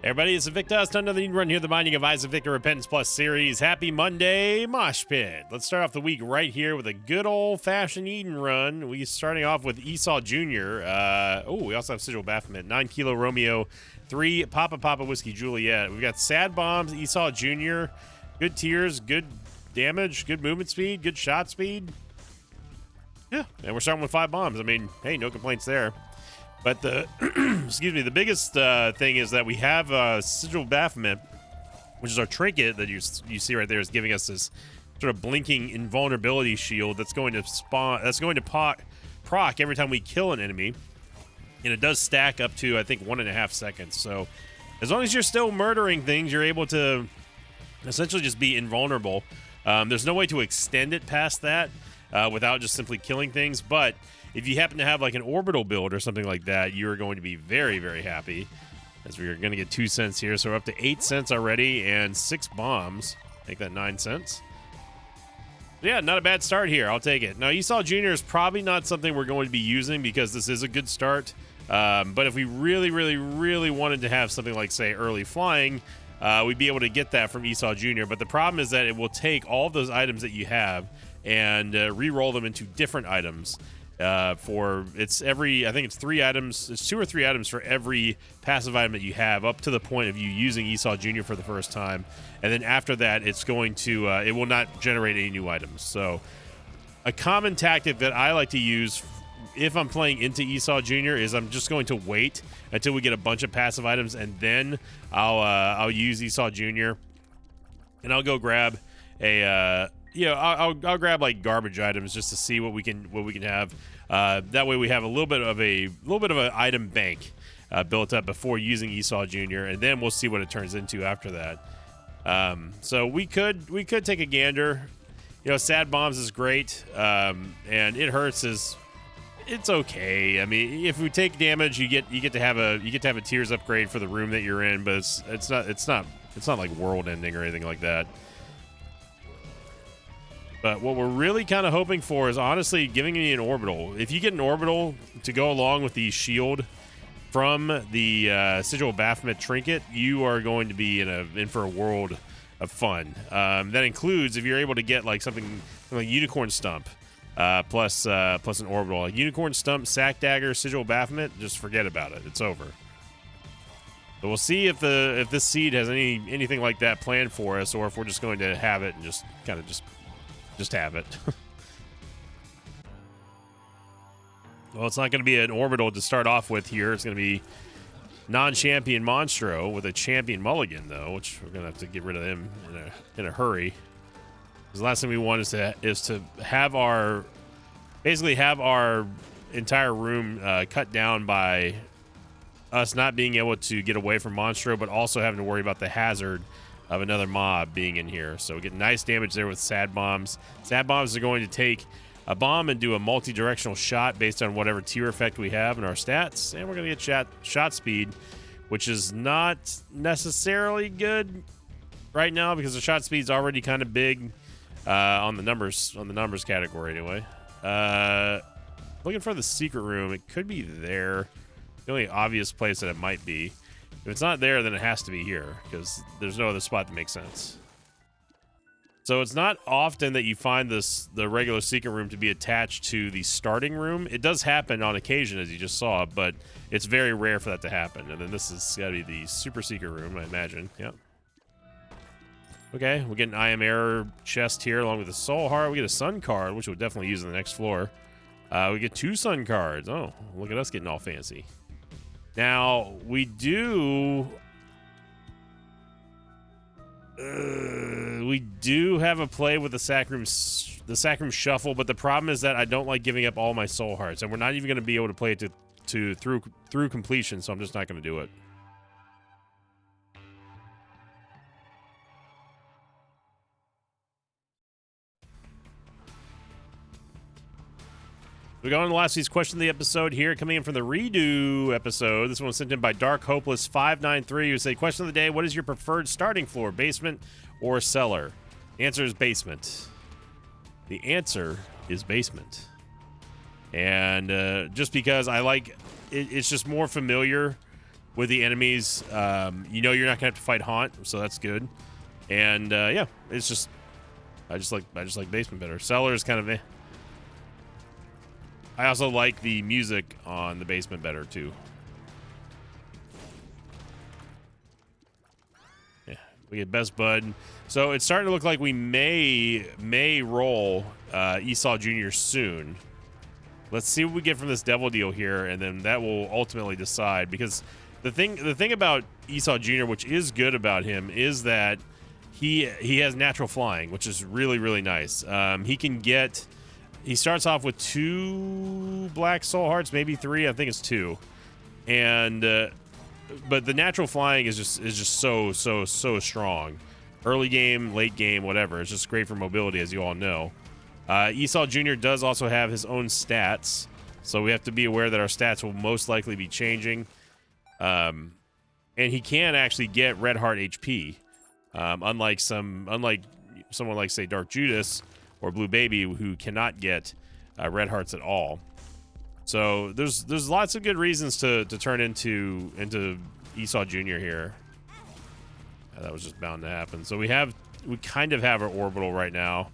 Everybody, it's Victus. Another need run here, the Binding of Isaac Victor Repentance Plus series. Happy Monday, Mosh Pit. Let's start off the week right here with a good old-fashioned Eden run. We starting off with Esau Jr. We also have Sigil Baphomet, 9 Kilo Romeo, 3 Papa Whiskey Juliet. We've got Sad Bombs, Esau Jr., good tiers, good damage, good movement speed, good shot speed. Yeah, and we're starting with 5 bombs. I mean, hey, no complaints there. But the excuse me, the biggest thing is that we have Sigil Baphomet, which is our trinket that you see right there, is giving us this sort of blinking invulnerability shield that's going to spawn, that's going to proc every time we kill an enemy, and it does stack up to I think 1.5 seconds. So as long as you're still murdering things, you're able to essentially just be invulnerable. There's no way to extend it past that without just simply killing things, but if you happen to have like an orbital build or something like that, you're going to be very, very happy, as we're going to get 2 cents here. So we're up to 8 cents already and 6 bombs. Make that 9 cents. Yeah, not a bad start here. I'll take it. Now, Esau Jr. is probably not something we're going to be using because this is a good start. But if we really, really, really wanted to have something like, say, early flying, we'd be able to get that from Esau Jr. But the problem is that it will take all of those items that you have and re-roll them into different items. I think it's 3 items. It's 2 or 3 items for every passive item that you have, up to the point of you using Esau Jr. for the first time, and then after that, it's going to it will not generate any new items. So, a common tactic that I like to use if I'm playing into Esau Jr. is I'm just going to wait until we get a bunch of passive items, and then I'll use Esau Jr. and I'll go grab a. I'll grab like garbage items just to see what we can have. That way we have a little bit of an item bank built up before using Esau Jr. and then we'll see what it turns into after that. So we could take a gander. Sad Bombs is great, and It Hurts it's okay. I mean, if we take damage, you get to have a tiers upgrade for the room that you're in, but it's not like world ending or anything like that. But what we're really kind of hoping for is honestly giving me an orbital. If you get an orbital to go along with the shield from the Sigil Baphomet trinket, you are going to be in for a world of fun. That includes if you're able to get like something like Unicorn Stump plus an orbital. Like Unicorn Stump, Sack Dagger, Sigil Baphomet, just forget about it. It's over. So we'll see if this seed has anything like that planned for us, or if we're just going to have it and just have it. Well, it's not going to be an orbital to start off with here. It's going to be non-champion Monstro with a champion Mulligan, though, which we're going to have to get rid of him in a hurry. Because the last thing we want is to have our entire room cut down by us not being able to get away from Monstro, but also having to worry about the hazard of another mob being in here. So we get nice damage there with Sad Bombs. Sad Bombs are going to take a bomb and do a multi-directional shot based on whatever tier effect we have in our stats. And we're going to get shot speed, which is not necessarily good right now because the shot speed's already kind of big on the numbers category anyway. Looking for the secret room. It could be there. The only obvious place that it might be. If it's not there, then it has to be here, because there's no other spot that makes sense. So it's not often that you find the regular secret room to be attached to the starting room. It does happen on occasion, as you just saw, but it's very rare for that to happen. And then this has got to be the super secret room, I imagine. Yep. Okay, we get an I Am Error chest here, along with a Soul Heart. We get a Sun card, which we'll definitely use on the next floor. We get 2 Sun cards. Oh, look at us getting all fancy. Now, we do have a play with the Sacrum Shuffle, but the problem is that I don't like giving up all my Soul Hearts, and we're not even going to be able to play it through completion, so I'm just not going to do it. We go on to the last week's question of the episode here, coming in from the redo episode. This one was sent in by Dark Hopeless 593, who said, question of the day, what is your preferred starting floor, basement or cellar? The answer is basement. The answer is basement. And just because I like it, it's just more familiar with the enemies. You know you're not gonna have to fight Haunt, so that's good. And yeah, it's just I just like Basement better. Cellar is kind of eh. I also like the music on the Basement better too. Yeah, we get Best Bud. So it's starting to look like we may roll Esau Jr. soon. Let's see what we get from this Devil Deal here, and then that will ultimately decide. Because the thing about Esau Jr., which is good about him, is that he has natural flying, which is really nice. He starts off with 2 black soul hearts, maybe 3. I think it's 2, and but the natural flying is just so strong. Early game, late game, whatever. It's just great for mobility, as you all know. Esau Jr. does also have his own stats, so we have to be aware that our stats will most likely be changing. And he can actually get Red Heart HP, unlike someone like, say, Dark Judas or Blue Baby, who cannot get Red Hearts at all. So there's lots of good reasons to turn into Esau Jr. here. That was just bound to happen. So we kind of have our orbital right now.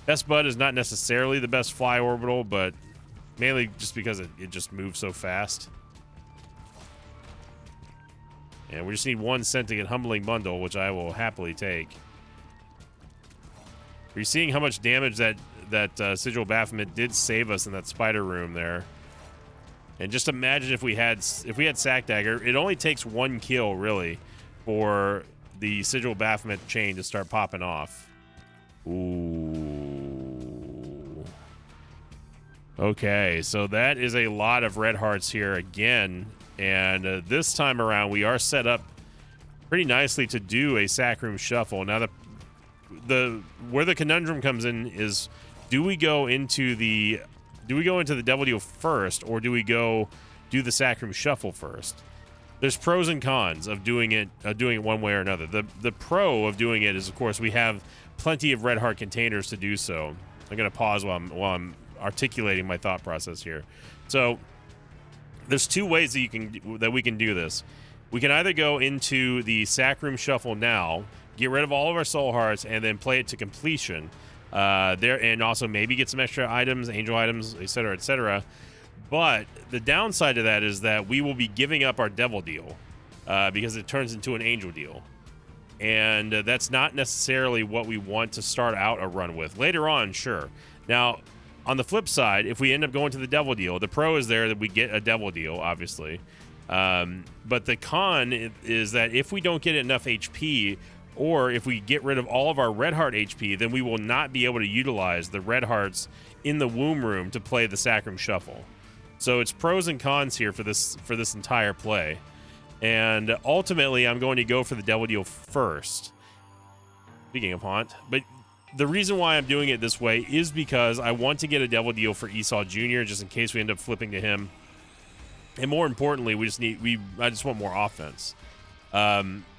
Best Bud is not necessarily the best fly orbital, but mainly just because it just moves so fast. And we just need 1 cent to get Humbling Bundle, which I will happily take. Are you seeing how much damage that Sigil Baphomet did save us in that spider room there? And just imagine if we had Sack Dagger. It only takes 1 kill, really, for the Sigil Baphomet chain to start popping off. Ooh. Okay, so that is a lot of red hearts here again. And this time around, we are set up pretty nicely to do a Sack Room Shuffle. Now, where the conundrum comes in is, do we go into the Devil Deal first, or do we go do the Sack Room Shuffle first? There's pros and cons of doing it one way or another. The pro of doing it is, of course, we have plenty of red heart containers to do so. I'm going to pause while I'm articulating my thought process here. So there's 2 ways that we can do this. We can either go into the Sack Room Shuffle now, get rid of all of our soul hearts, and then play it to completion. And also maybe get some extra items, angel items, etc., etc. But the downside to that is that we will be giving up our Devil Deal because it turns into an Angel Deal. And that's not necessarily what we want to start out a run with. Later on, sure. Now, on the flip side, if we end up going to the Devil Deal, the pro is there that we get a Devil Deal, obviously. But the con is that if we don't get enough HP, or if we get rid of all of our red heart HP, then we will not be able to utilize the red hearts in the womb room to play the Sack Room Shuffle. So it's pros and cons here for this entire play. And ultimately, I'm going to go for the Devil Deal first. Speaking of Haunt. But the reason why I'm doing it this way is because I want to get a Devil Deal for Esau Jr., just in case we end up flipping to him. And more importantly, I just want more offense.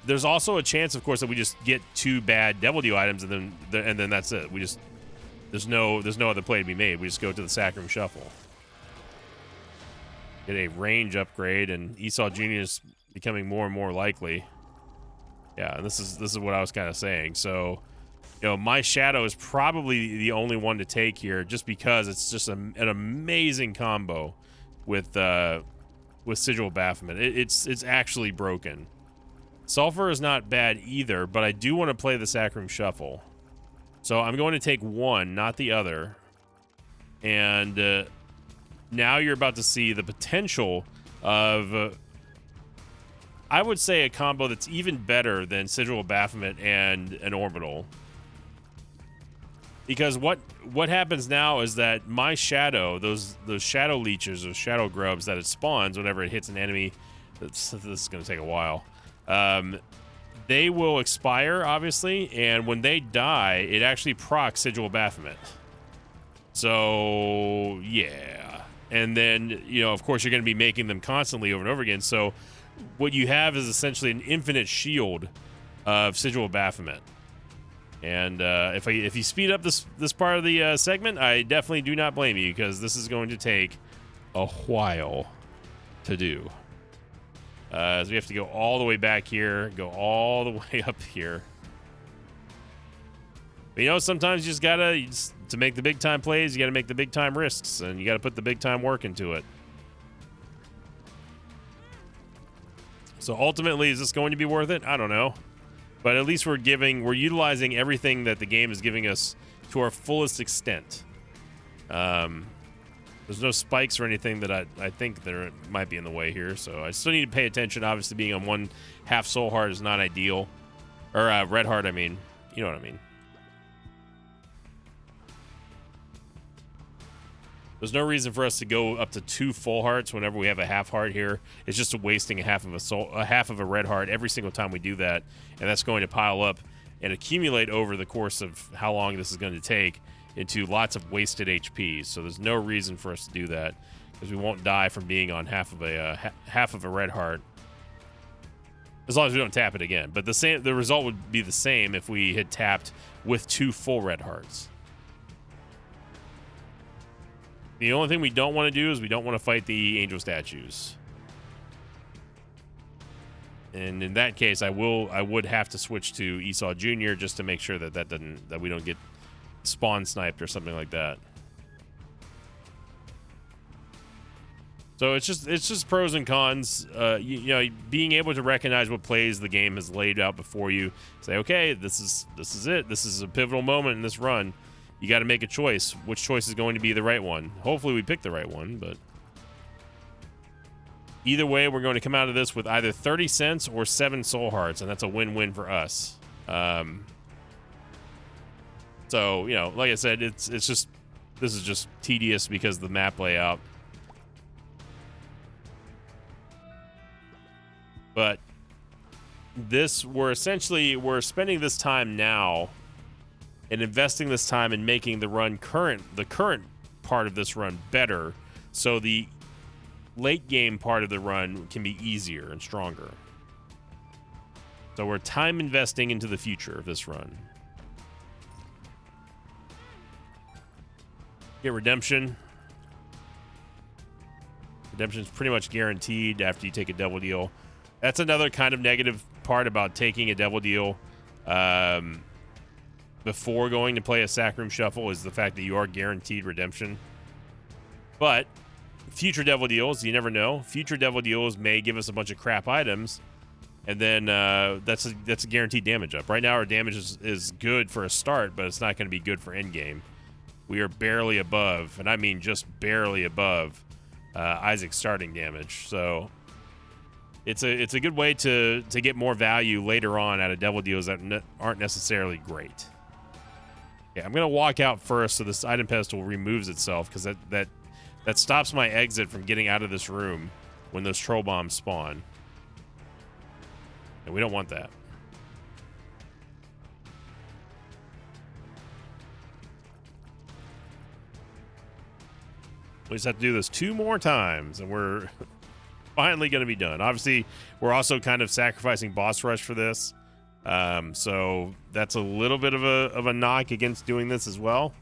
There's also a chance, of course, that we just get 2 bad Devil Deal items, and then that's it. There's no other play to be made. We just go to the Sack Room Shuffle. Get a range upgrade, and Esau Jr. is becoming more and more likely. Yeah, and this is what I was kind of saying. So, my Shadow is probably the only one to take here, just because it's just an amazing combo with Sigil Baphomet. It's actually broken. Sulfur is not bad either, but I do want to play the Sack Room Shuffle. So I'm going to take 1, not the other. And now you're about to see the potential of, I would say, a combo that's even better than Sigil Baphomet and an Orbital. Because what happens now is that my Shadow, those Shadow Leeches, those Shadow Grubs that it spawns whenever it hits an enemy, this is going to take a while. They will expire, obviously, and when they die, it actually procs Sigil Baphomet. So, yeah. And then, of course, you're going to be making them constantly over and over again. So, what you have is essentially an infinite shield of Sigil Baphomet. And if you speed up this part of the segment, I definitely do not blame you, because this is going to take a while to do. So we have to go all the way back here, go all the way up here. But, you know, sometimes you just gotta, to make the big time plays, you gotta make the big time risks, and you gotta put the big time work into it. So ultimately, is this going to be worth it? I don't know. But at least we're utilizing everything that the game is giving us to our fullest extent. There's no spikes or anything that I think there might be in the way here, so I still need to pay attention. Obviously, being on 1/2 soul heart is not ideal. Or red heart, I mean. You know what I mean. There's no reason for us to go up to 2 full hearts whenever we have a half heart here. It's just wasting a half of a red heart every single time we do that, and that's going to pile up and accumulate over the course of how long this is going to take into lots of wasted HP. So there's no reason for us to do that, because we won't die from being on half of a red heart, as long as we don't tap it again. But the result would be the same if we had tapped with 2 full red hearts. The only thing we don't want to do is we don't want to fight the angel statues. And in that case, I would have to switch to Esau Jr. just to make sure that we don't get spawn sniped or something like that. So it's just pros and cons. You know, being able to recognize what plays the game has laid out before you. Say, okay, this is it. This is a pivotal moment in this run. You got to make a choice. Which choice is going to be the right one? Hopefully we pick the right one, but either way, we're going to come out of this with either 30 cents or 7 soul hearts, and that's a win-win for us. So, you know, like I said, this is just tedious because of the map layout. But we're spending this time now and investing this time in making the current part of this run better, so the late game part of the run can be easier and stronger. So we're time investing into the future of this run. Get redemption. Redemption's pretty much guaranteed after you take a devil deal. That's another kind of negative part about taking a devil deal before going to play a Sac Room Shuffle, is the fact that you are guaranteed redemption. But future devil deals, you never know. Future devil deals may give us a bunch of crap items, and then that's a guaranteed damage up. Right now our damage is good for a start, but it's not going to be good for endgame. We are barely above, and I mean just barely above, Isaac's starting damage. So it's a good way to get more value later on out of devil deals that aren't necessarily great. Yeah, I'm gonna walk out first so this item pedestal removes itself, because that stops my exit from getting out of this room when those troll bombs spawn, and we don't want that. We just have to do this 2 more times, and we're finally going to be done. Obviously, we're also kind of sacrificing boss rush for this, so that's a little bit of a knock against doing this as well.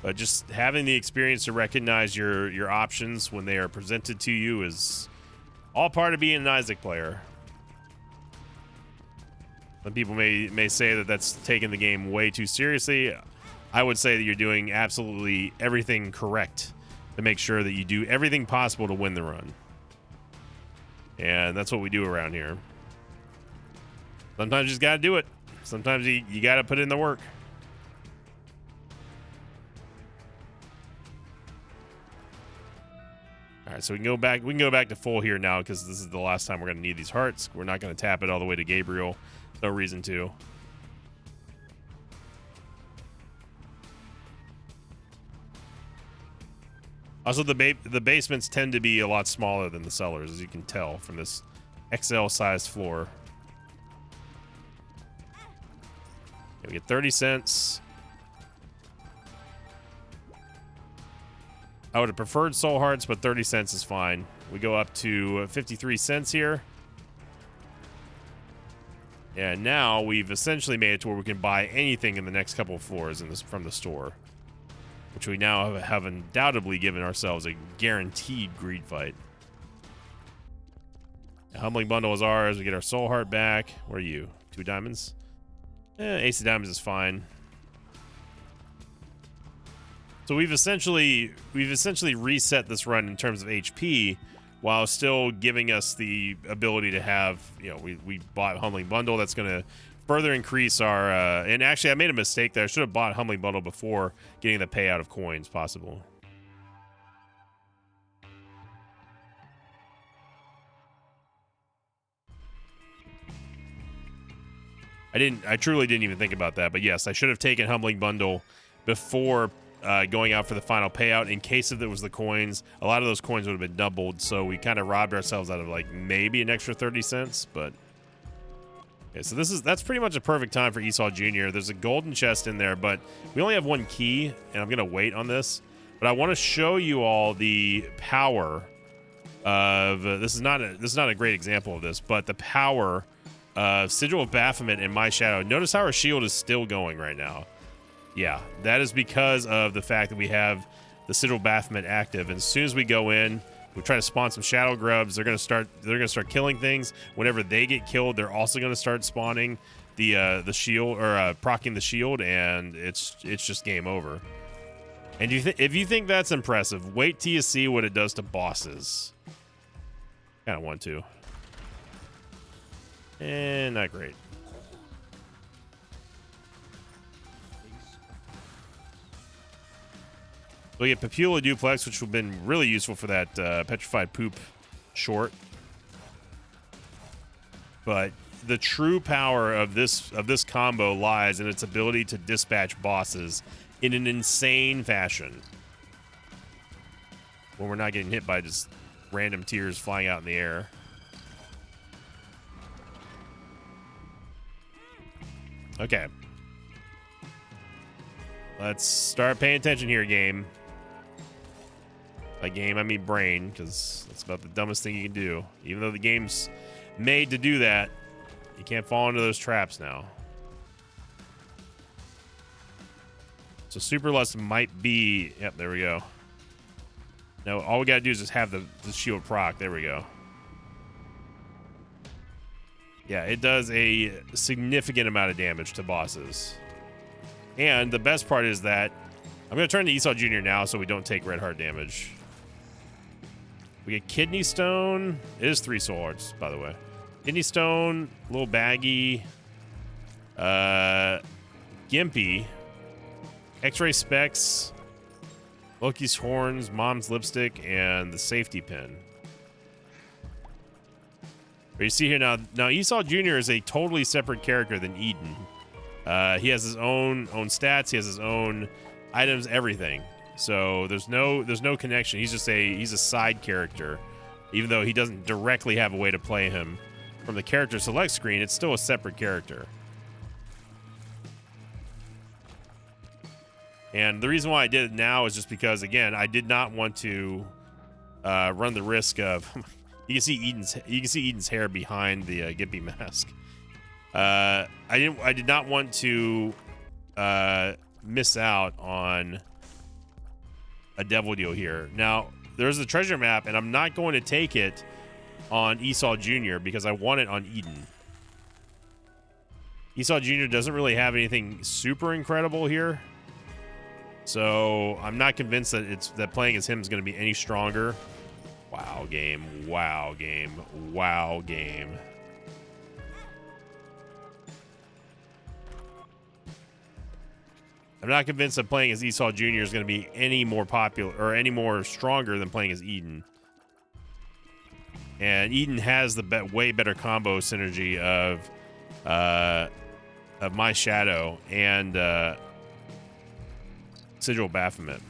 But just having the experience to recognize your options when they are presented to you is all part of being an Isaac player. Some people may say that that's taking the game way too seriously. I would say that you're doing absolutely everything correct to make sure that you do everything possible to win the run. And that's what we do around here. Sometimes you just gotta do it. Sometimes you gotta put in the work. All right, so we can go back to full here now, because this is the last time we're going to need these hearts. We're not going to tap it all the way to Gabriel. No reason to. Also, the basements tend to be a lot smaller than the cellars, as you can tell from this XL-sized floor. Okay, we get 30 cents. I would have preferred soul hearts, but 30 cents is fine. We go up to 53 cents here. And now we've essentially made it to where we can buy anything in the next couple of floors from the store. which we now have undoubtedly given ourselves a guaranteed greed fight. The Humbling Bundle is ours. We get our Soul Heart back. Where are you? 2 diamonds? Ace of Diamonds is fine. So we've essentially reset this run in terms of HP, while still giving us the ability to have, you know, we bought Humbling Bundle. That's going to further increase our, and actually I made a mistake there. I should have bought Humbling Bundle before getting the payout of coins possible. I truly didn't even think about that, but yes, I should have taken Humbling Bundle before going out for the final payout in case if it was the coins. A lot of those coins would have been doubled, so we kind of robbed ourselves out of like maybe an extra 30 cents, but okay, so that's pretty much a perfect time for Esau Jr. There's a golden chest in there, but we only have 1 key, and I'm gonna wait on this. But I want to show you all the power of this is not a great example of this, but the power of Sigil of Baphomet and My Shadow. Notice how our shield is still going right now. Yeah, that is because of the fact that we have the Sigil of Baphomet active. And as soon as we go in, we try to spawn some shadow grubs. They're gonna start killing things. Whenever they get killed, they're also gonna start spawning the shield, or proccing the shield, and it's just game over. And if you think that's impressive, wait till you see what it does to bosses. Kind of want to. And not great. We get Papula Duplex, which would have been really useful for that Petrified Poop short. But the true power of this combo lies in its ability to dispatch bosses in an insane fashion, when we're not getting hit by just random tears flying out in the air. Okay. Let's start paying attention here, game. By game, I mean brain, because that's about the dumbest thing you can do. Even though the game's made to do that, you can't fall into those traps now. So Super Lust might be... Yep, there we go. Now, all we gotta do is just have the shield proc. There we go. Yeah, it does a significant amount of damage to bosses. And the best part is that I'm going to turn to Esau Jr. now so we don't take red heart damage. We get Kidney Stone. It is 3 soul hearts, by the way. Kidney Stone, little baggy, Gimpy, X-Ray Specs, Loki's Horns, Mom's Lipstick, and the Safety Pin. But you see here now Esau Jr. is a totally separate character than Eden. He has his own stats, he has his own items, everything. So there's no connection. He's a side character. Even though he doesn't directly have a way to play him from the character select screen, it's still a separate character. And the reason why I did it now is just because, again, I did not want to run the risk of you can see Eden's hair behind the Gimpy mask. I did not want to miss out on a devil deal here. Now, there's a treasure map, and I'm not going to take it on Esau Jr. because I want it on Eden. Esau Jr. doesn't really have anything super incredible here, so I'm not convinced that playing as him is going to be any stronger. Wow, game. Wow, game. Wow, game. I'm not convinced that playing as Esau Jr. is going to be any more popular or any more stronger than playing as Eden. And Eden has the way better combo synergy of My Shadow and Sigil Baphomet.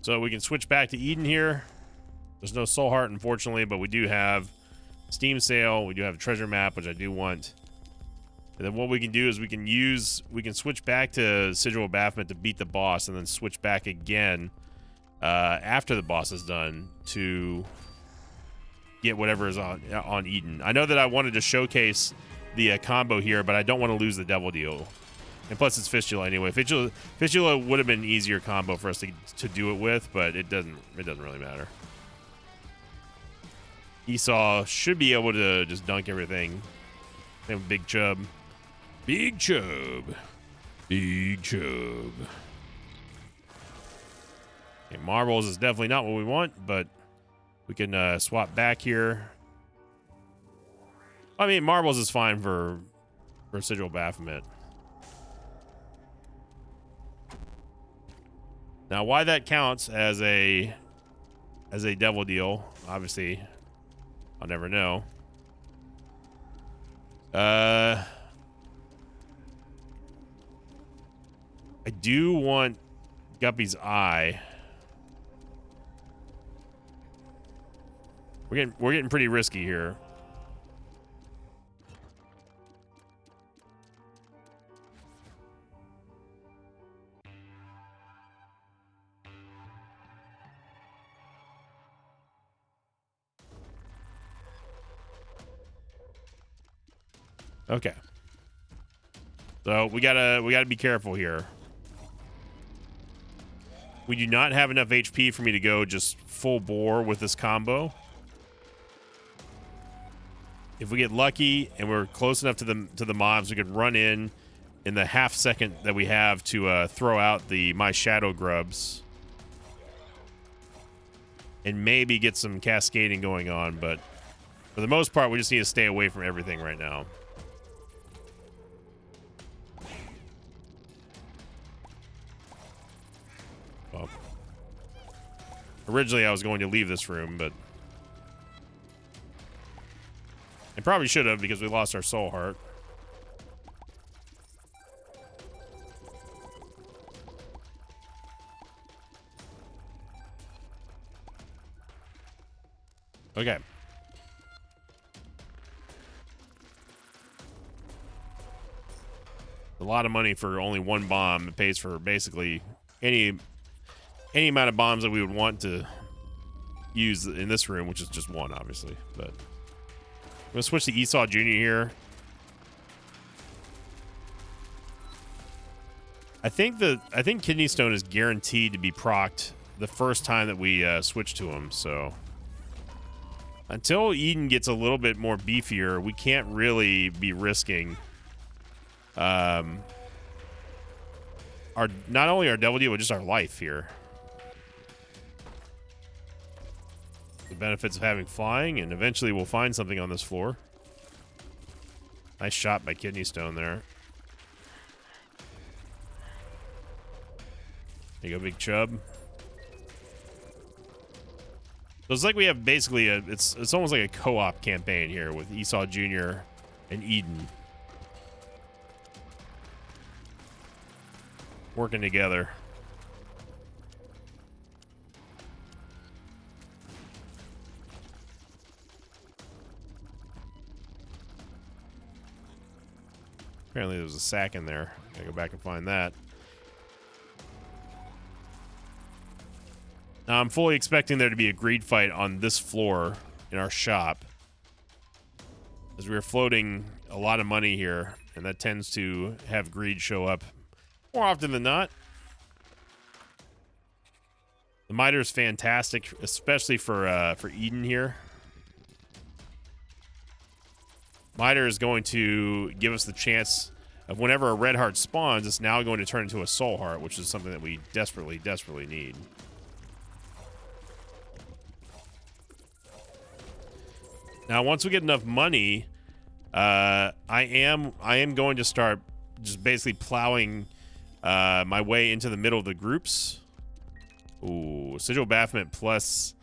So we can switch back to Eden here. There's no soul heart, unfortunately, but we do have Steam Sale. We do have a treasure map, which I do want. And then what we can do is we can switch back to Sigil Baphomet to beat the boss, and then switch back again after the boss is done to get whatever is on Eden. I know that I wanted to showcase the combo here, but I don't want to lose the Devil Deal. And plus, it's Fistula anyway. Fistula would have been an easier combo for us to do it with, but it doesn't really matter. Esau should be able to just dunk everything. Same with Big Chub. Big Chub. Big Chub. Okay, Marbles is definitely not what we want, but we can swap back here. I mean, Marbles is fine for Sigil Baphomet. Now, why that counts as a Devil Deal, obviously, I'll never know. I do want Guppy's Eye. We're getting pretty risky here. Okay. So we gotta be careful here. We do not have enough HP for me to go just full bore with this combo. If we get lucky and we're close enough to the mobs, we could run in the half second that we have to throw out the My Shadow Grubs. And maybe get some cascading going on, but for the most part, we just need to stay away from everything right now. Well, originally I was going to leave this room, but I probably should have because we lost our soul heart. Okay. A lot of money for only one bomb. It pays for basically any amount of bombs that we would want to use in this room, which is just one, obviously. But I'm gonna switch to Esau Jr. here. I think Kidney Stone is guaranteed to be procced the first time that we switch to him. So until Eden gets a little bit more beefier, we can't really be risking not only our Devil Deal, but just our life here. The benefits of having flying, and eventually we'll find something on this floor. Nice shot by Kidney Stone there. There you go, Big Chub. So it's like we have basically it's almost like a co-op campaign here with Esau Jr. and Eden working together. Apparently there was a sack in there. Gotta go back and find that. Now I'm fully expecting there to be a greed fight on this floor in our shop, as we are floating a lot of money here, and that tends to have greed show up more often than not. The miter is fantastic, especially for Eden here. Miter is going to give us the chance of whenever a red heart spawns, it's now going to turn into a soul heart, which is something that we desperately, desperately need. Now, once we get enough money, I am going to start just basically plowing my way into the middle of the groups. Ooh, Sigil Baphomet plus.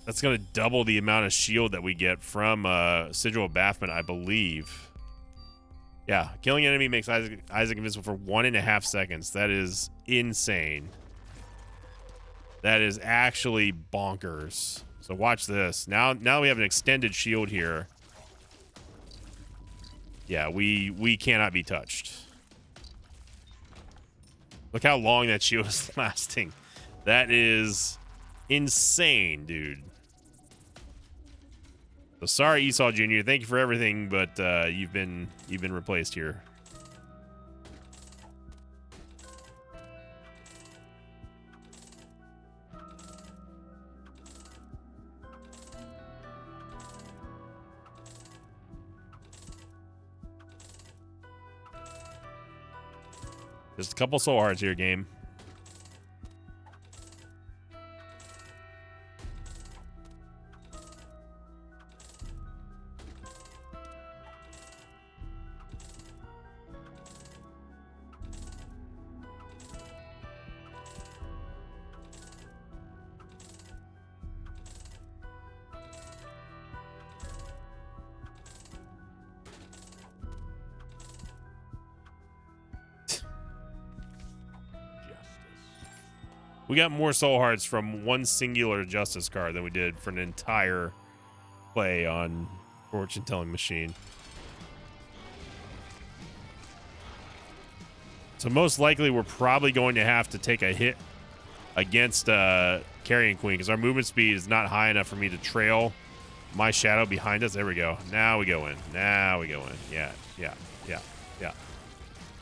That's going to double the amount of shield that we get from Sigil Baphomet, I believe. Yeah, killing an enemy makes Isaac invincible for 1.5 seconds. That is insane. That is actually bonkers. So watch this. Now we have an extended shield here. Yeah, we cannot be touched. Look how long that shield is lasting. That is insane, dude. So sorry, Esau Jr. Thank you for everything, but you've been replaced here. Just a couple soul hearts here, game. We got more soul hearts from one singular justice card than we did for an entire play on fortune telling machine. So most likely we're probably going to have to take a hit against Carrion Queen because our movement speed is not high enough for me to trail my shadow behind us. There we go. Now we go in. Now we go in. Yeah, yeah, yeah, yeah.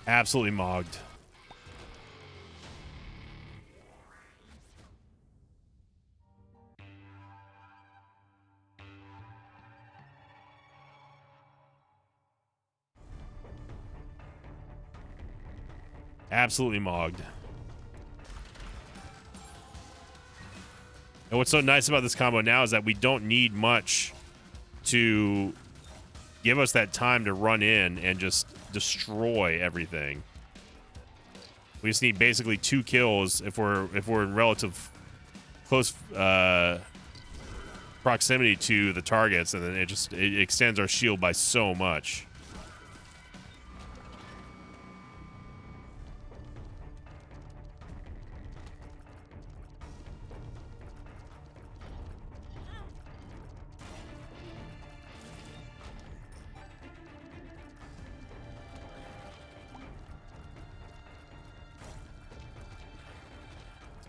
Absolutely mogged. Absolutely mogged. And what's so nice about this combo now is that we don't need much to give us that time to run in and just destroy everything. We just need basically 2 kills if we're in relative close proximity to the targets, and then it extends our shield by so much.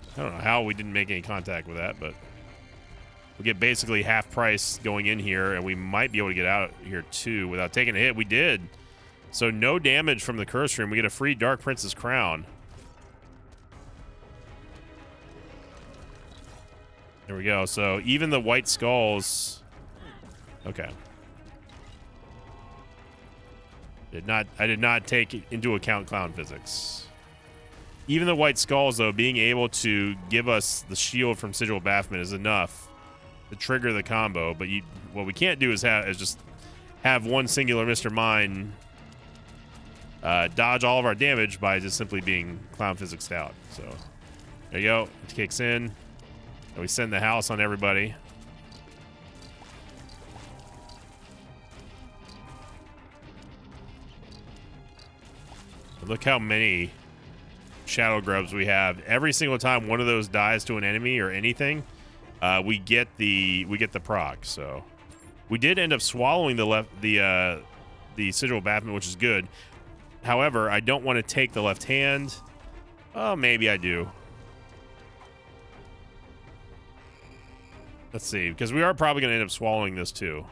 I don't know how we didn't make any contact with that, but we get basically half price going in here, and we might be able to get out here too without taking a hit. We did. So no damage from the curse room. We get a free Dark Prince's crown. There we go. So even the white skulls. Okay. I did not take into account clown physics. Even the white skulls, though, being able to give us the shield from Sigil Baphomet is enough to trigger the combo. But what we can't do is just have one singular Mr. Mine dodge all of our damage by just simply being clown physicsed out. So there you go. It kicks in. And we send the house on everybody. Look how many shadow grubs we have. Every single time one of those dies to an enemy or anything, we get the proc. So we did end up swallowing the Sigil Baphomet, which is good. However, I don't want to take the left hand. Oh, maybe I do. Let's see, because we are probably going to end up swallowing this too.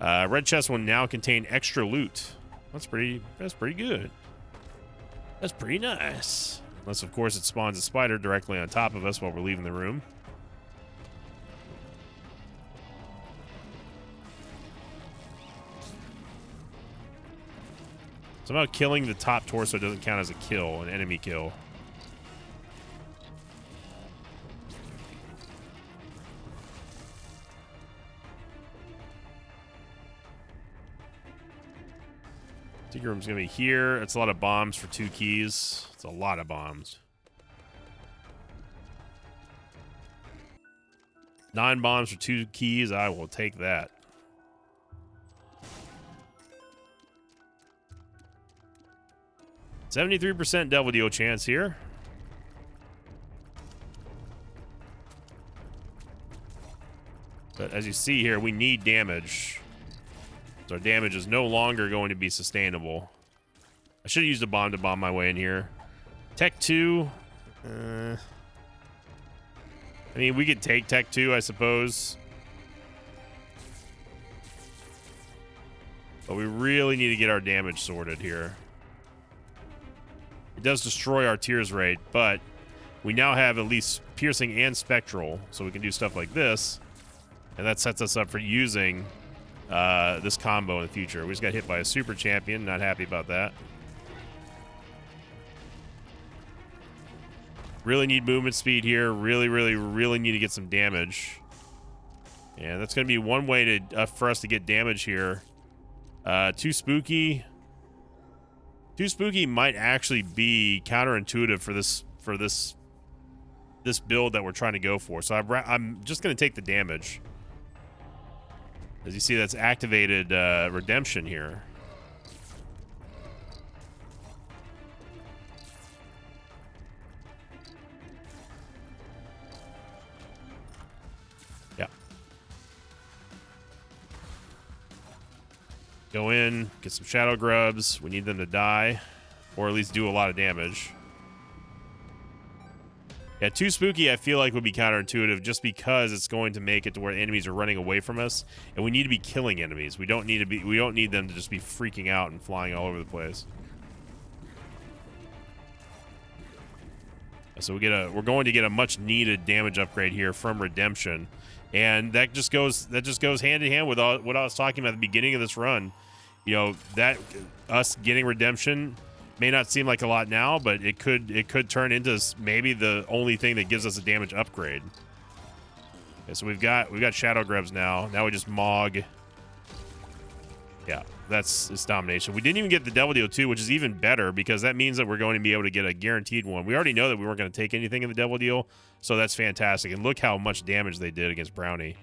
Red chest will now contain extra loot. That's pretty good. That's pretty nice. Unless, of course, it spawns a spider directly on top of us while we're leaving the room. Somehow killing the top torso doesn't count as a kill, an enemy kill. Secret room's gonna be here. It's a lot of bombs for 2 keys. It's a lot of bombs. 9 bombs for 2 keys. I will take that. %73% devil deal chance here. But as you see here, we need damage. So our damage is no longer going to be sustainable. I should have used a bomb to bomb my way in here. Tech 2. I mean, we could take Tech 2, I suppose. But we really need to get our damage sorted here. It does destroy our tears rate, but we now have at least piercing and spectral, so we can do stuff like this. And that sets us up for using this combo in the future. We just got hit by a super champion. Not happy about that. Really need movement speed here. Really need to get some damage. And that's going to be one way to for us to get damage here. Too spooky. Too spooky might actually be counterintuitive for this build that we're trying to go for. So I'm just going to take the damage. As you see, that's activated redemption here. Yeah. Go in, get some shadow grubs. We need them to die, or at least do a lot of damage. Yeah, too spooky I feel like would be counterintuitive just because it's going to make it to where enemies are running away from us, and we need to be killing enemies. We don't need them to just be freaking out and flying all over the place. So we're going to get a much needed damage upgrade here from Redemption. And that just goes hand in hand with what I was talking about at the beginning of this run. You know, that us getting Redemption may not seem like a lot now, but it could turn into maybe the only thing that gives us a damage upgrade. Okay, so we've got Shadow Grubs now. Now we just Mog. Yeah, it's domination. We didn't even get the Devil Deal 2, which is even better because that means that we're going to be able to get a guaranteed one. We already know that we weren't going to take anything in the Devil Deal, so that's fantastic. And look how much damage they did against Brownie.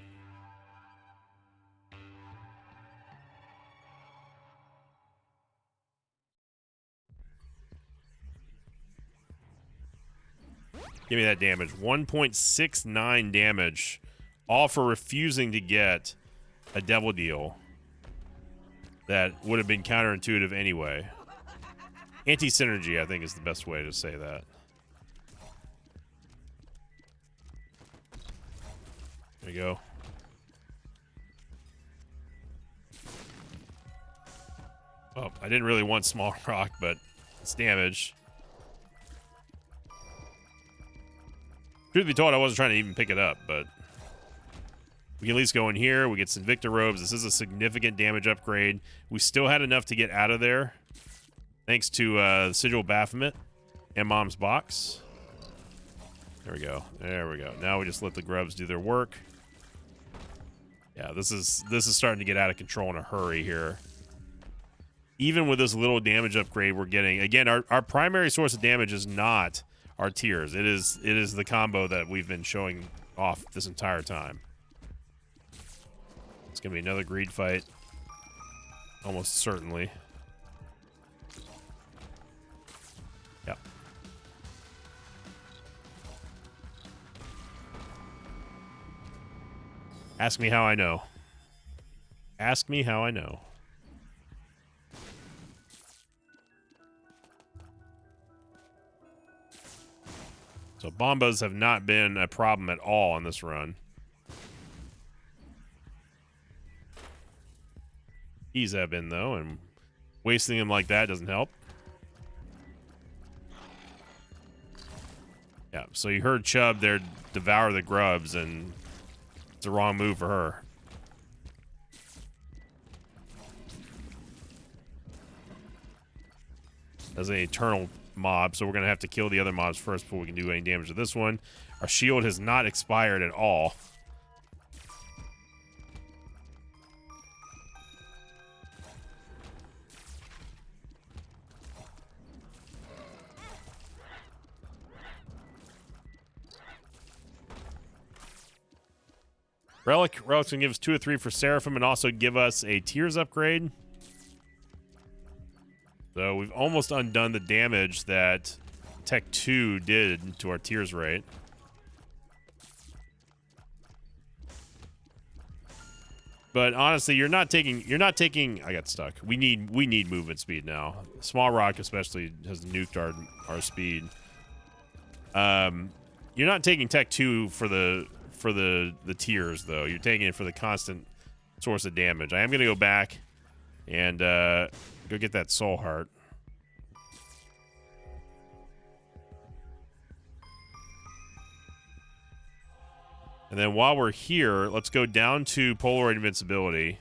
Give me that damage. 1.69 damage. All for refusing to get a Devil Deal that would have been counterintuitive anyway. Anti-synergy, I think, is the best way to say that. There we go. Oh, I didn't really want Small Rock, but it's damage. Truth be told, I wasn't trying to even pick it up, but we can at least go in here. We get some Victor Robes. This is a significant damage upgrade. We still had enough to get out of there, thanks to Sigil Baphomet and Mom's Box. There we go. There we go. Now we just let the grubs do their work. Yeah, this is starting to get out of control in a hurry here. Even with this little damage upgrade we're getting, again, our primary source of damage is not our tiers. It is the combo that we've been showing off this entire time. It's gonna be another greed fight, almost certainly. Yep. Ask me how I know. Ask me how I know. So bombas have not been a problem at all on this run. These have been, though, and wasting them like that doesn't help. Yeah, so you heard Chubb there devour the grubs, and it's a wrong move for her. As an eternal mob, so we're going to have to kill the other mobs first before we can do any damage to this one. Our shield has not expired at all. Relic's going to give us 2 or 3 for Seraphim and also give us a Tears upgrade. So we've almost undone the damage that Tech 2 did to our Tears rate. But honestly, you're not taking I got stuck. We need movement speed now. Small Rock especially has nuked our speed. You're not taking Tech 2 for the Tears though. You're taking it for the constant source of damage. I am going to go back And go get that soul heart. And then while we're here, let's go down to Polaroid Invincibility.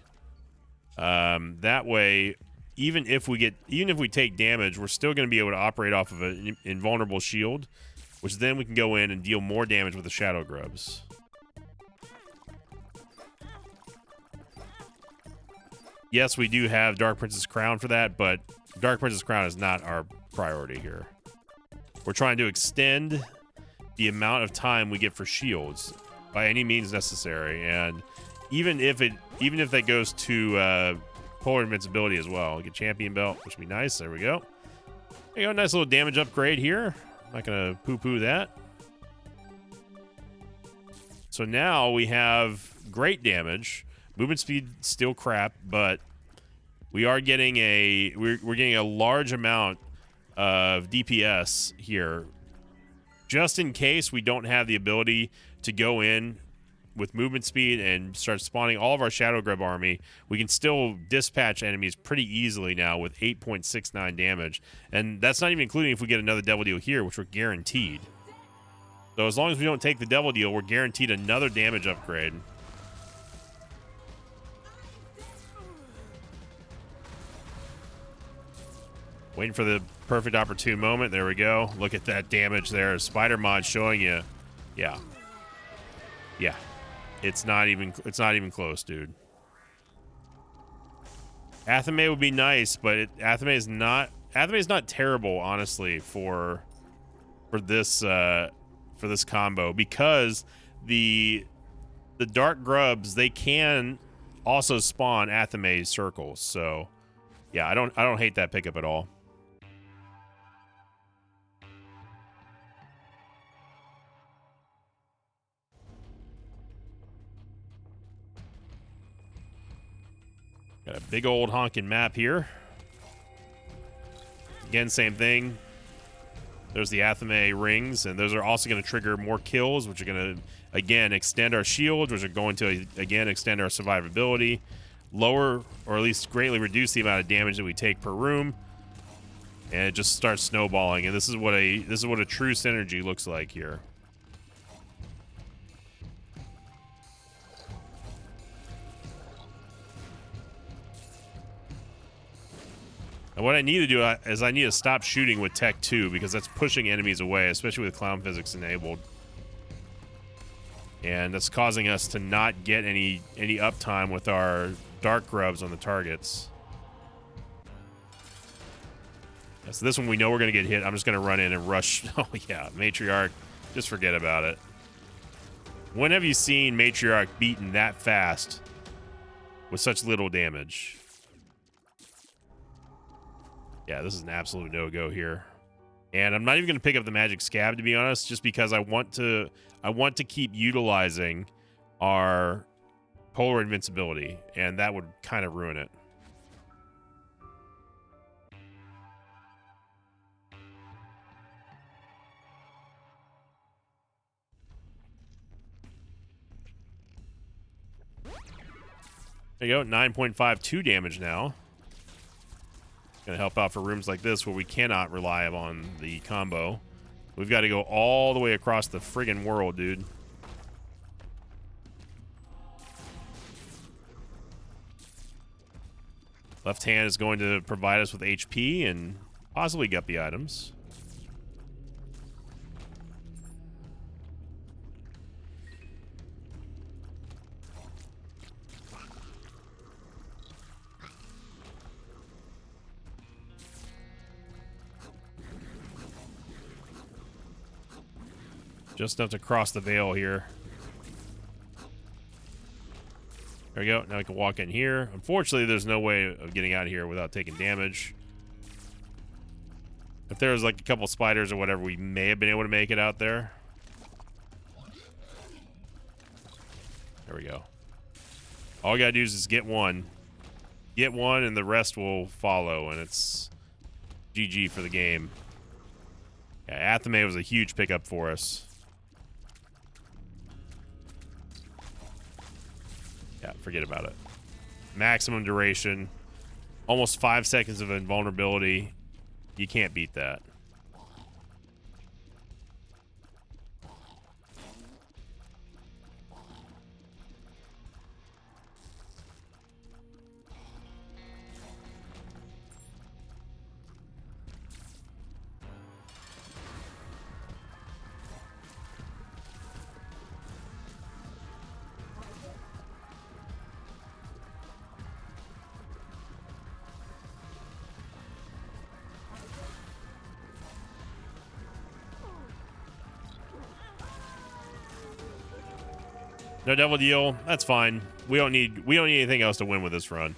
That way, even if we take damage, we're still going to be able to operate off of an invulnerable shield, which then we can go in and deal more damage with the Shadow Grubs. Yes, we do have Dark Prince's Crown for that, but Dark Prince's Crown is not our priority here. We're trying to extend the amount of time we get for shields by any means necessary, and even if that goes to Polar Invincibility as well. Get Champion Belt, which would be nice. There we go. There you go, nice little damage upgrade here. Not gonna poo-poo that. So now we have great damage. Movement speed still crap, but we are getting we're getting a large amount of DPS here, just in case we don't have the ability to go in with movement speed and start spawning all of our Shadow Grub army. We can still dispatch enemies pretty easily now with 8.69 damage, and that's not even including if we get another Devil Deal here, which we're guaranteed. So as long as we don't take the Devil Deal, we're guaranteed another damage upgrade. Waiting for the perfect opportune moment. There we go. Look at that damage there. Spider Mod showing you. Yeah. Yeah. It's not even close, dude. Athame would be nice, but Athame is not terrible, honestly, for this combo, because the Dark Grubs, they can also spawn Athame circles. So yeah, I don't hate that pickup at all. Got a big old honking map here. Again, same thing. There's the Athame rings, and those are also going to trigger more kills, which are going to, again, extend our shield, which are going to, again, extend our survivability, lower, or at least greatly reduce the amount of damage that we take per room, and it just starts snowballing. And this is what a true synergy looks like here. And what I need to do is I need to stop shooting with Tech 2, because that's pushing enemies away, especially with Clown Physics enabled. And that's causing us to not get any uptime with our Dark Grubs on the targets. Yeah, so this one we know we're going to get hit. I'm just going to run in and rush. Oh yeah, Matriarch. Just forget about it. When have you seen Matriarch beaten that fast with such little damage? Yeah, this is an absolute no-go here. And I'm not even going to pick up the Magic Scab, to be honest, just because I want to keep utilizing our Polar Invincibility, and that would kind of ruin it. There you go, 9.52 damage now. Gonna help out for rooms like this where we cannot rely on the combo. We've got to go all the way across the friggin' world, dude. Left hand is going to provide us with HP and possibly guppy items. Just enough to cross the veil here. There we go. Now we can walk in here. Unfortunately, there's no way of getting out of here without taking damage. If there was like a couple spiders or whatever, we may have been able to make it out there. There we go. All we gotta do is just get one. Get one and the rest will follow, and it's GG for the game. Yeah, Athame was a huge pickup for us. Yeah, forget about it. Maximum duration. Almost 5 seconds of invulnerability. You can't beat that. No double deal. That's fine. We don't need anything else to win with this run.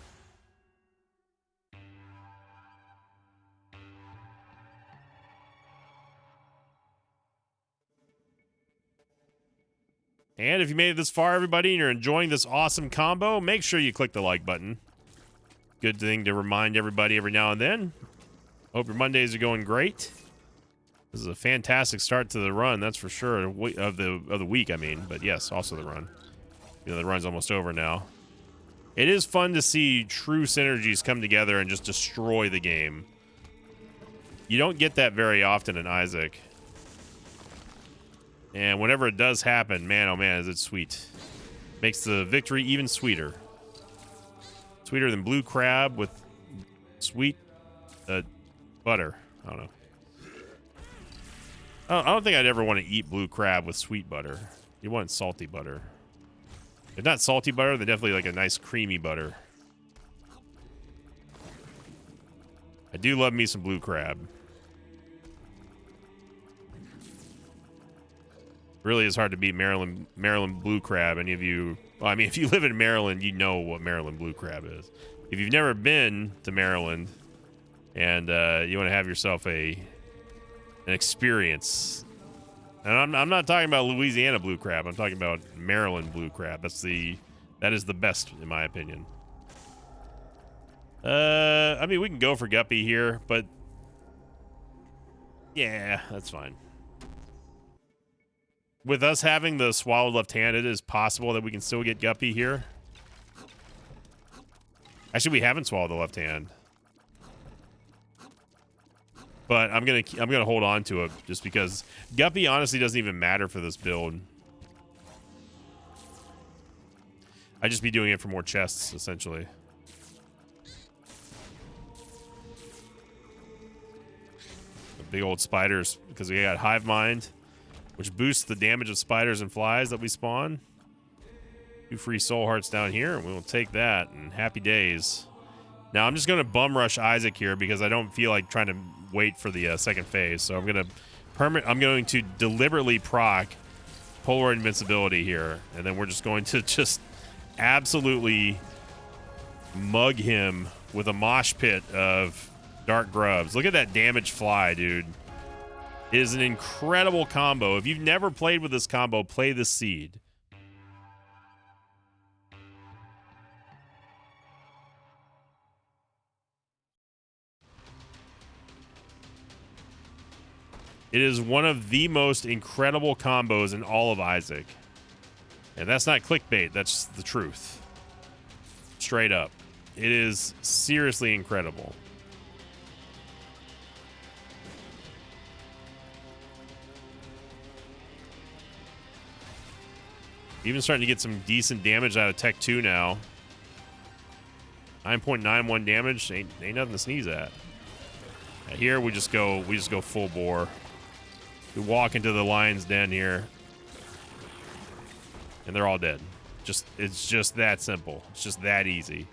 And if you made it this far, everybody, and you're enjoying this awesome combo, make sure you click the like button. Good thing to remind everybody every now and then. Hope your Mondays are going great. This is a fantastic start to the run, that's for sure. Of the week, I mean. But yes, also the run. You know, the run's almost over now. It is fun to see true synergies come together and just destroy the game. You don't get that very often in Isaac. And whenever it does happen, man, oh man, is it sweet. Makes the victory even sweeter. Sweeter than blue crab with sweet butter. I don't know. I don't think I'd ever want to eat blue crab with sweet butter. You want salty butter. If not salty butter, then definitely like a nice creamy butter. I do love me some blue crab. Really is hard to beat Maryland blue crab. Any of you, well, I mean, if you live in Maryland, you know what Maryland blue crab is. If you've never been to Maryland and you want to have yourself an experience, and I'm not talking about Louisiana blue crab. I'm talking about Maryland blue crab. That is the best in my opinion. I mean, we can go for Guppy here, but yeah, that's fine. With us having the swallowed left hand, it is possible that we can still get Guppy here. Actually, we haven't swallowed the left hand. But I'm gonna hold on to it just because Guppy honestly doesn't even matter for this build. I'd just be doing it for more chests, essentially. The big old spiders, because we got Hive Mind, which boosts the damage of spiders and flies that we spawn. 2 free soul hearts down here, and we will take that, and happy days. Now, I'm just going to bum rush Isaac here because I don't feel like trying to wait for the second phase. So I'm going to deliberately proc Polar Invincibility here, and then we're just going to just absolutely mug him with a mosh pit of Dark Grubs. Look at that damage fly, dude. It is an incredible combo. If you've never played with this combo, play this seed. It is one of the most incredible combos in all of Isaac. And that's not clickbait, that's the truth. Straight up. It is seriously incredible. Even starting to get some decent damage out of Tech 2 now. 9.91 damage, ain't nothing to sneeze at. Here we just go full bore. We walk into the lion's den here, and they're all dead. It's just that simple. It's just that easy.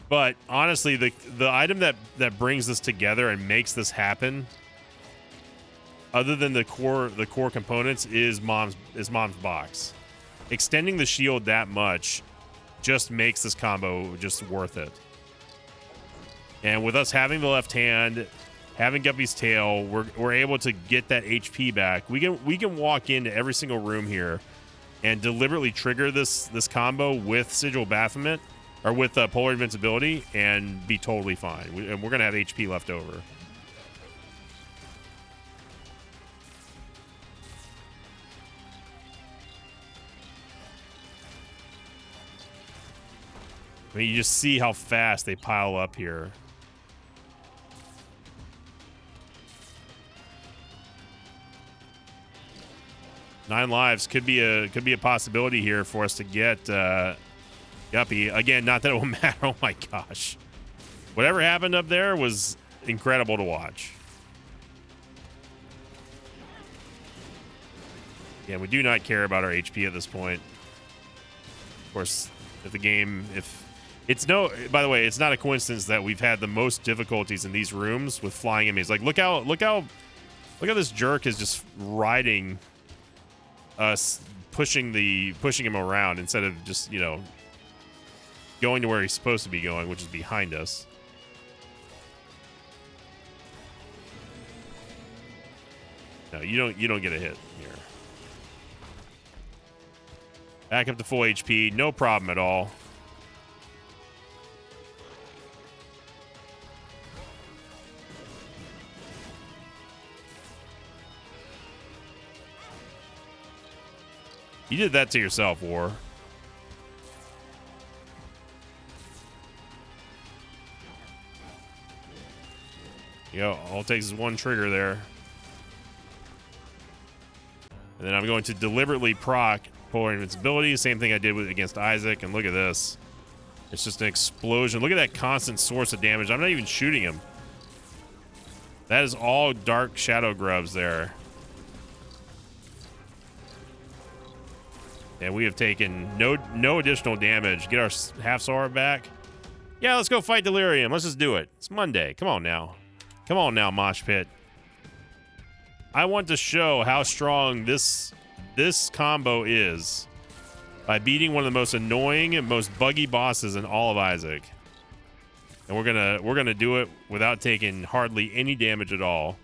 But honestly, the item that brings this together and makes this happen, other than the core components, is mom's box. Extending the shield that much just makes this combo just worth it. And with us having the left hand, having Guppy's tail, we're able to get that HP back. We can walk into every single room here and deliberately trigger this combo with Sigil Baphomet or with Polar Invincibility and be totally fine. And we're gonna have HP left over. I mean, you just see how fast they pile up here. Nine lives could be a possibility here for us to get Guppy. Again, not that it will matter. Oh my gosh. Whatever happened up there was incredible to watch. Yeah, we do not care about our HP at this point. Of course, if the game, by the way, it's not a coincidence that we've had the most difficulties in these rooms with flying enemies. Like, look how this jerk is just riding us, pushing him around instead of just, you know, going to where he's supposed to be going, which is behind us. No, you don't get a hit here. Back up to full HP, no problem at all. You did that to yourself, War. Yo, all it takes is one trigger there. And then I'm going to deliberately proc Polar Invincibility. Same thing I did against Isaac. And look at this. It's just an explosion. Look at that constant source of damage. I'm not even shooting him. That is all Dark Shadow Grubs there. And we have taken no additional damage. Get our half Sora back. Yeah, let's go fight Delirium. Let's just do it. It's Monday. Come on now. Come on now, Mosh Pit. I want to show how strong this combo is by beating one of the most annoying and most buggy bosses in all of Isaac. And we're gonna do it without taking hardly any damage at all,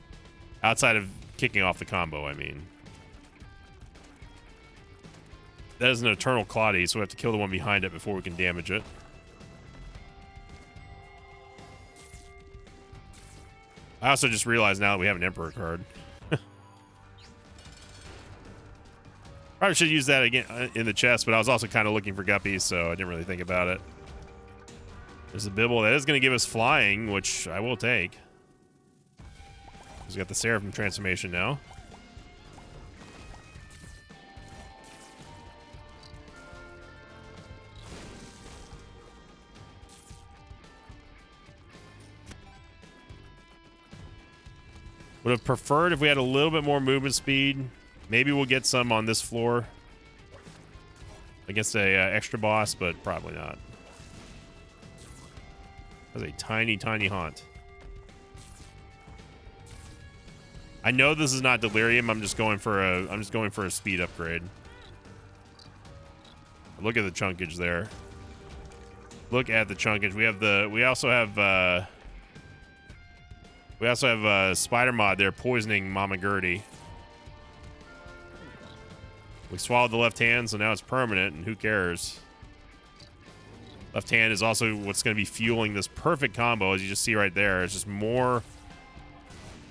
outside of kicking off the combo, I mean. That is an Eternal Claudie, so we have to kill the one behind it before we can damage it. I also just realized now that we have an Emperor card. Probably should use that again in the chest, but I was also kind of looking for Guppies, so I didn't really think about it. There's a Bibble. That is going to give us flying, which I will take. He's got the Seraphim transformation now. Would have preferred if we had a little bit more movement speed. Maybe we'll get some on this floor against a extra boss, but probably not. That's a tiny, tiny haunt. I know this is not Delirium. I'm just going for a speed upgrade. Look at the chunkage there. Look at the chunkage. We also have Spider Mod there poisoning Mama Gertie. We swallowed the left hand, so now it's permanent, and who cares? Left hand is also what's going to be fueling this perfect combo, as you just see right there. It's just more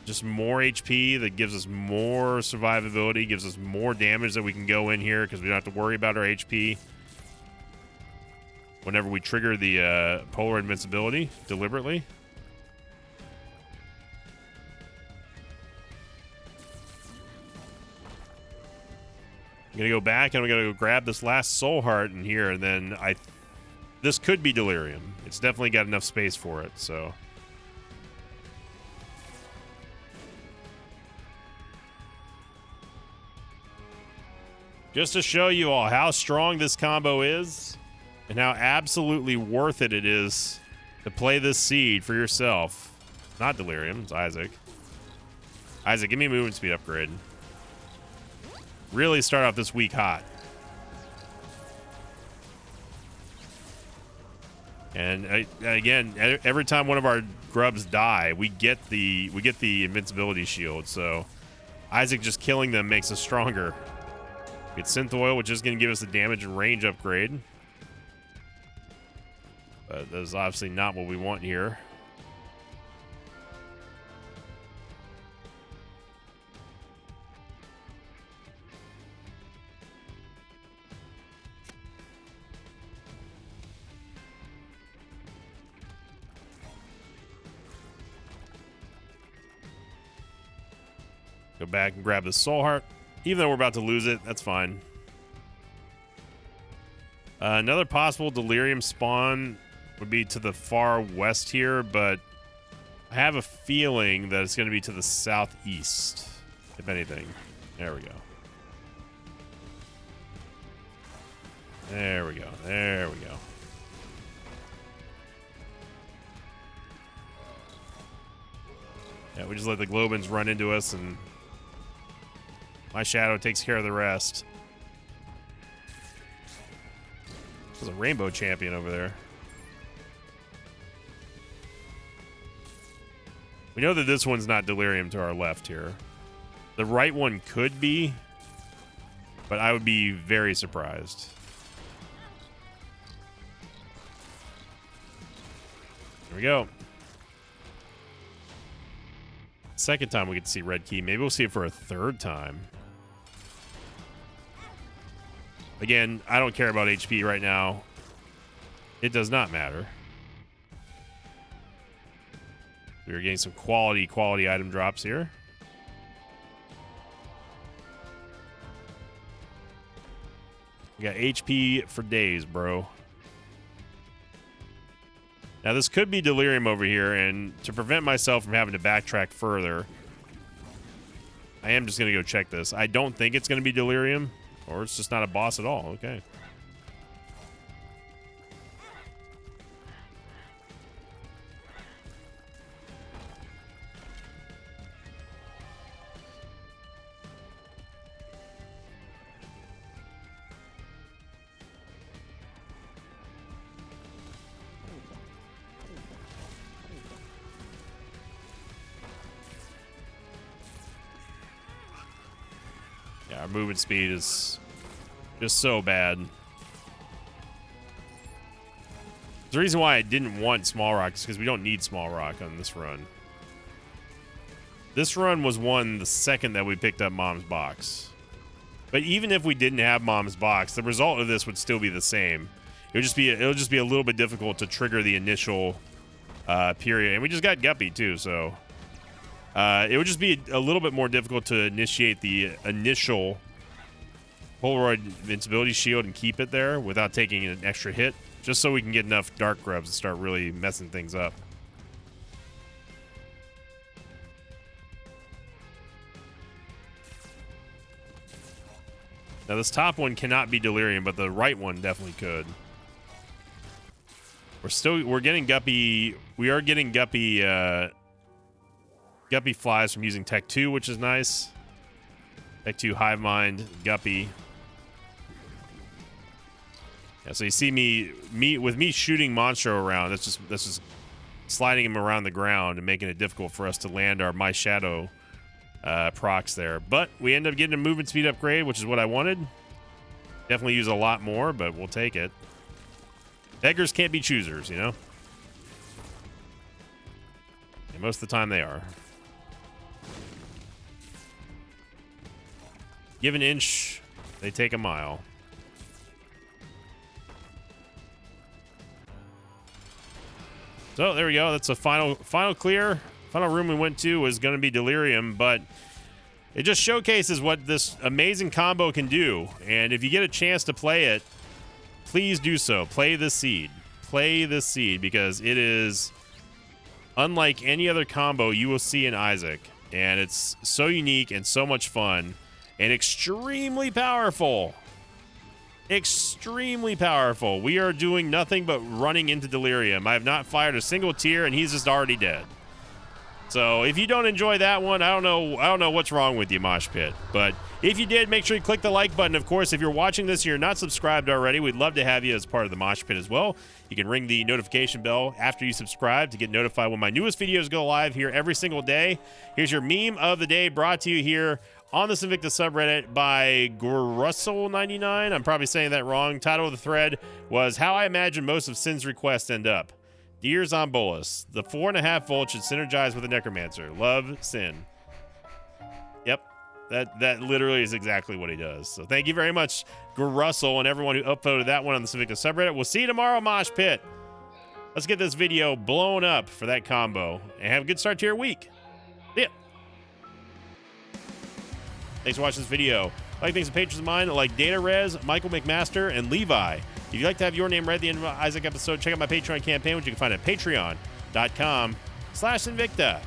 HP that gives us more survivability, gives us more damage that we can go in here because we don't have to worry about our HP whenever we trigger the Polar Invincibility deliberately. I'm going to go back and I'm going to go grab this last Soul Heart in here, and then this could be Delirium. It's definitely got enough space for it, so. Just to show you all how strong this combo is and how absolutely worth it is to play this seed for yourself. Not Delirium, it's Isaac. Isaac, give me a movement speed upgrade. Really start off this week hot. And again, every time one of our grubs die, we get the invincibility shield. So Isaac just killing them makes us stronger. Get Synth Oil, which is going to give us the damage and range upgrade. But that is obviously not what we want here. Go back and grab the Soul Heart. Even though we're about to lose it, that's fine. Another possible Delirium spawn would be to the far west here, but I have a feeling that it's going to be to the southeast, if anything. There we go. There we go. There we go. Yeah, we just let the Globins run into us, and my shadow takes care of the rest. There's a rainbow champion over there. We know that this one's not Delirium to our left here. The right one could be, but I would be very surprised. Here we go. Second time we get to see Red Key. Maybe we'll see it for a third time. Again, I don't care about HP right now. It does not matter. We are getting some quality item drops here. We got HP for days, bro. Now, this could be Delirium over here, and to prevent myself from having to backtrack further, I am just going to go check this. I don't think it's going to be Delirium, or it's just not a boss at all. Okay. Yeah, our movement speed is just so bad. The reason why I didn't want Small Rock is because we don't need Small Rock on this run. This run was won the second that we picked up Mom's Box. But even if we didn't have Mom's Box, the result of this would still be the same. It'll just be a little bit difficult to trigger the initial period. And we just got Guppy too, so it would just be a little bit more difficult to initiate the initial Polaroid Invincibility Shield and keep it there without taking an extra hit, just so we can get enough Dark Grubs to start really messing things up. Now, this top one cannot be Delirium, but the right one definitely could. We're getting Guppy. We are getting Guppy. Guppy flies from using Tech 2, which is nice. Tech 2, Hive Mind, Guppy. Yeah, so you see me shooting Monstro around. That's just sliding him around the ground and making it difficult for us to land our My Shadow procs there. But we end up getting a movement speed upgrade, which is what I wanted. Definitely use a lot more, but we'll take it. Beggars can't be choosers, you know? And most of the time they are. Give an inch, they take a mile. So there we go. That's a final clear. Final room we went to was going to be Delirium, but it just showcases what this amazing combo can do. And if you get a chance to play it, please do so. Play this seed. Play this seed because it is unlike any other combo you will see in Isaac. And it's so unique and so much fun and extremely powerful. Extremely powerful. We are doing nothing but running into Delirium. I have not fired a single tear, and he's just already dead. So if you don't enjoy that one, I don't know what's wrong with you, Mosh Pit. But if you did, make sure you click the like button. Of course, if you're watching this and you're not subscribed already, we'd love to have you as part of the Mosh Pit as well. You can ring the notification bell after you subscribe to get notified when my newest videos go live here every single day. Here's your meme of the day brought to you here on the Invictus subreddit by Grussel99. I'm probably saying that wrong. Title of the thread was How I Imagine Most of Sin's Requests End Up. Dear Zombolus, the 4.5 volt should synergize with the Necromancer. Love, Sin. Yep, that literally is exactly what he does. So thank you very much, Grussel, and everyone who upvoted that one on the Invictus subreddit. We'll see you tomorrow, Mosh Pit. Let's get this video blown up for that combo, and have a good start to your week. See ya. Thanks for watching this video. Like thanks to patrons of mine like Data Rez, Michael McMaster, and Levi. If you'd like to have your name read at the end of an Isaac episode, check out my Patreon campaign, which you can find at patreon.com/Invicta.